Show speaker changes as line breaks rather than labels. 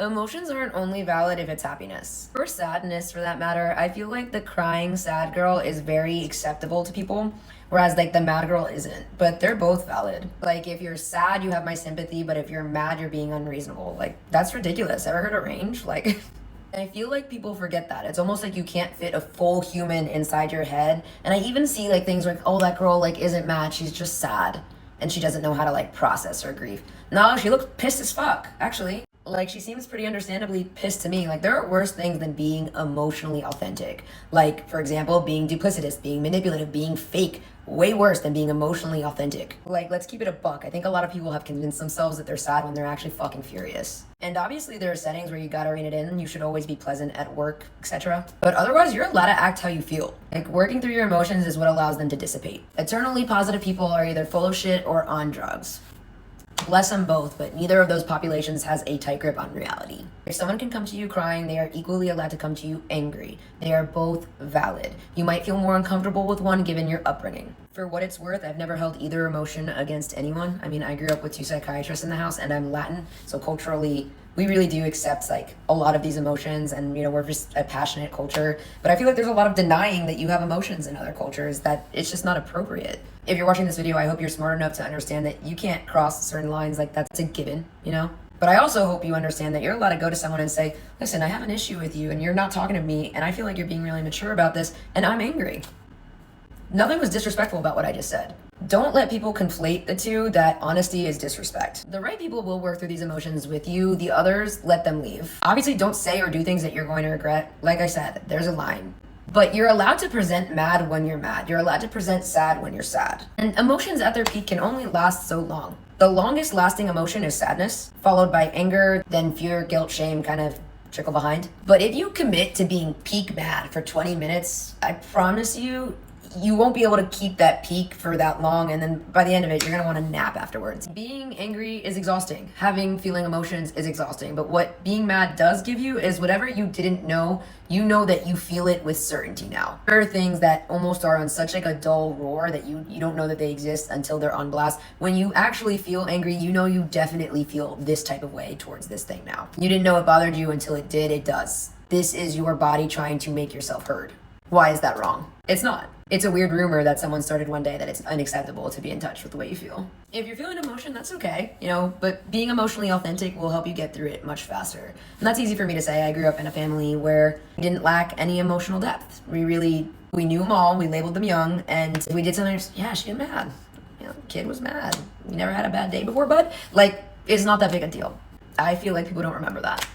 Emotions aren't only valid if it's happiness. Or sadness for that matter. I feel like the crying sad girl is very acceptable to people, whereas like the mad girl isn't. But they're both valid. Like if you're sad, you have my sympathy, but if you're mad, you're being unreasonable. Like that's ridiculous. Ever heard of range? Like I feel like people forget that. It's almost like you can't fit a full human inside your head. And I even see like things like, oh, that girl like isn't mad, she's just sad. And she doesn't know how to like process her grief. No, she looks pissed as fuck, actually. Like she seems pretty understandably pissed to me. Like there are worse things than being emotionally authentic. Like for example, being duplicitous, being manipulative, being fake. Way worse than being emotionally authentic. Like let's keep it a buck. I think a lot of people have convinced themselves that they're sad when they're actually fucking furious. And obviously there are settings where you gotta rein it in. You should always be pleasant at work, etc. But otherwise you're allowed to act how you feel. Like working through your emotions is what allows them to dissipate. Eternally positive people are either full of shit or on drugs. Bless them both, but neither of those populations has a tight grip on reality. If someone can come to you crying, they are equally allowed to come to you angry. They are both valid. You might feel more uncomfortable with one given your upbringing. For what it's worth, I've never held either emotion against anyone. I mean, I grew up with 2 psychiatrists in the house and I'm Latin, so culturally, we really do accept like a lot of these emotions and we're just a passionate culture. But I feel like there's a lot of denying that you have emotions in other cultures that it's just not appropriate. If you're watching this video, I hope you're smart enough to understand that you can't cross certain lines, like that's a given, But I also hope you understand that you're allowed to go to someone and say, listen, I have an issue with you and you're not talking to me and I feel like you're being really mature about this and I'm angry. Nothing was disrespectful about what I just said. Don't let people conflate the two, that honesty is disrespect. The right people will work through these emotions with you. The others, let them leave. Obviously, don't say or do things that you're going to regret. Like I said, there's a line. But you're allowed to present mad when you're mad. You're allowed to present sad when you're sad. And emotions at their peak can only last so long. The longest lasting emotion is sadness, followed by anger, then fear, guilt, shame, kind of trickle behind. But if you commit to being peak mad for 20 minutes, I promise you won't be able to keep that peak for that long, and then by the end of it, you're gonna want to nap afterwards. Being angry is exhausting. Feeling emotions is exhausting. But what being mad does give you is whatever you didn't know, you know that you feel it with certainty now. There are things that almost are on such like a dull roar that you don't know that they exist until they're on blast. When you actually feel angry, you know you definitely feel this type of way towards this thing now. You didn't know it bothered you until it did. It does. This is your body trying to make yourself heard. Why is that wrong? It's not. It's a weird rumor that someone started one day that it's unacceptable to be in touch with the way you feel. If you're feeling emotion, that's okay, but being emotionally authentic will help you get through it much faster. And that's easy for me to say. I grew up in a family where we didn't lack any emotional depth. We knew them all, we labeled them young, and we did something, yeah, she got mad. Kid was mad. You never had a bad day before, bud? Like, it's not that big a deal. I feel like people don't remember that.